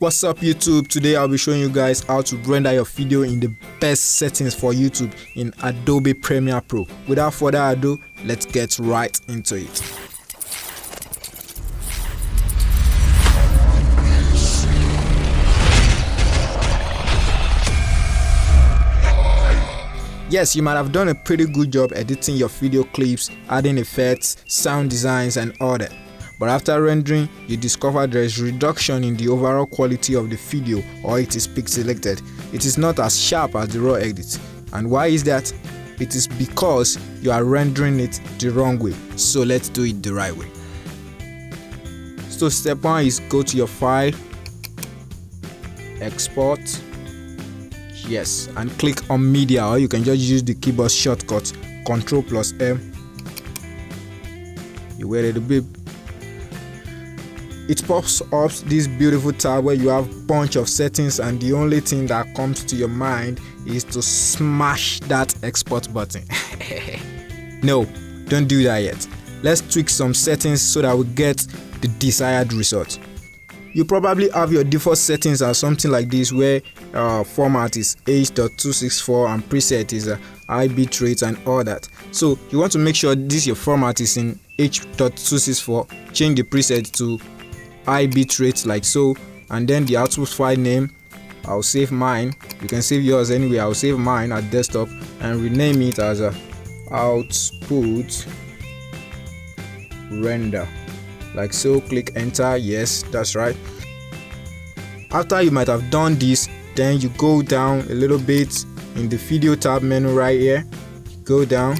What's up YouTube? Today I'll be showing you guys how to render your video in the best settings for YouTube in Adobe Premiere Pro. Without further ado, let's get right into it. Yes, you might have done a pretty good job editing your video clips, adding effects, sound designs and all that. But after rendering, you discover there is reduction in the overall quality of the video, or it is pixelated. It is not as sharp as the raw edit. And why is that? It is because you are rendering it the wrong way. So let's do it the right way. So step 1 is go to your file, export, yes, and click on media, or you can just use the keyboard shortcut Ctrl+M. You wait a little bit. It pops up this beautiful tab where you have a bunch of settings, and the only thing that comes to your mind is to smash that export button. No, don't do that yet. Let's tweak some settings so that we get the desired result. You probably have your default settings as something like this, where format is H.264 and preset is high bitrate and all that. So you want to make sure this your format is in H.264. Change the preset to high bitrate like so, and then the output file name, I'll save mine. You can save yours anyway. I'll save mine at desktop and rename it as a output render like so. Click enter. Yes, that's right. After you might have done this, then you go down a little bit in the video tab menu right here. Go down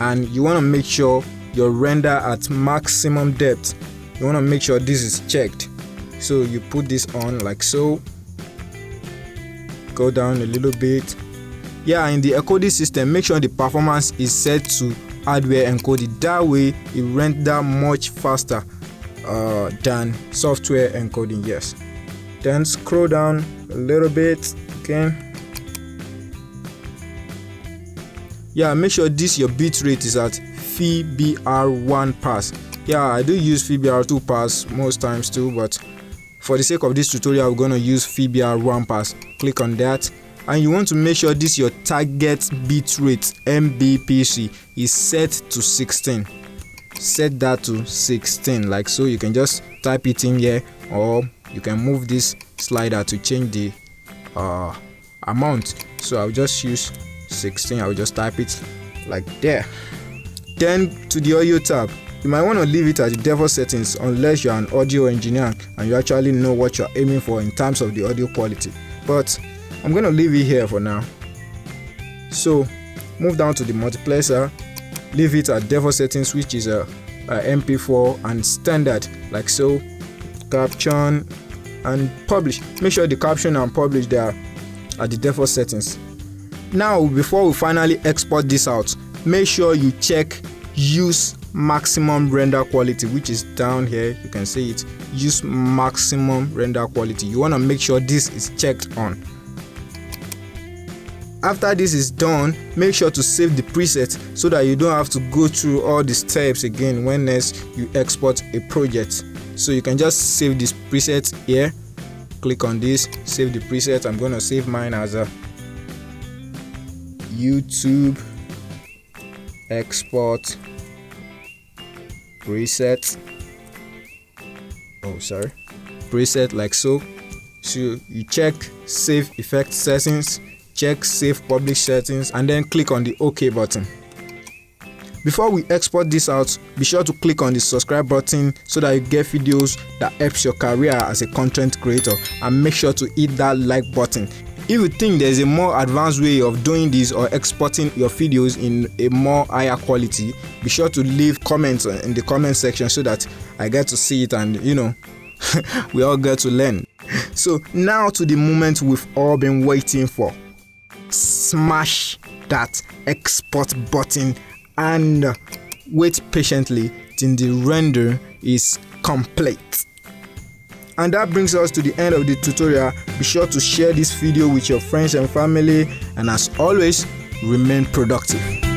and you want to make sure your render at maximum depth. You want to make sure this is checked, so you put this on like so. Go down a little bit. Yeah, in the encoding system, make sure the performance is set to hardware encoded. That way it renders much faster than software encoding. Yes. Then scroll down a little bit again. Yeah, make sure this your bitrate is at FBR1 pass. Yeah, I do use FBR2 pass most times too, but for the sake of this tutorial, we're going to use FBR1 pass. Click on that, and you want to make sure this your target bitrate MBPC is set to 16. Set that to 16 like so. You can just type it in here, or you can move this slider to change the amount. So I'll just use 16. I'll just type it like there. Then to the audio tab, you might want to leave it at the default settings unless you're an audio engineer and you actually know what you're aiming for in terms of the audio quality. But I'm going to leave it here for now. So move down to the multiplexer, leave it at default settings, which is a MP4 and standard like so. Caption and publish. Make sure the caption and publish there at the default settings. Now before we finally export this out, make sure you check use maximum render quality, which is down here. You can see it, use maximum render quality. You want to make sure this is checked on. After this is done, make sure to save the preset so that you don't have to go through all the steps again when next you export a project. So you can just save this preset here. Click on this, save the preset. I'm going to save mine as a YouTube export preset. Preset like so. So you check save effect settings, check save publish settings, and then click on the OK button. Before we export this out, be sure to click on the subscribe button so that you get videos that helps your career as a content creator, and make sure to hit that like button. If you think there's a more advanced way of doing this or exporting your videos in a more higher quality, be sure to leave comments in the comment section so that I get to see it, and we all get to learn. So now to the moment we've all been waiting for. Smash that export button and wait patiently till the render is complete. And that brings us to the end of the tutorial. Be sure to share this video with your friends and family, and as always, remain productive.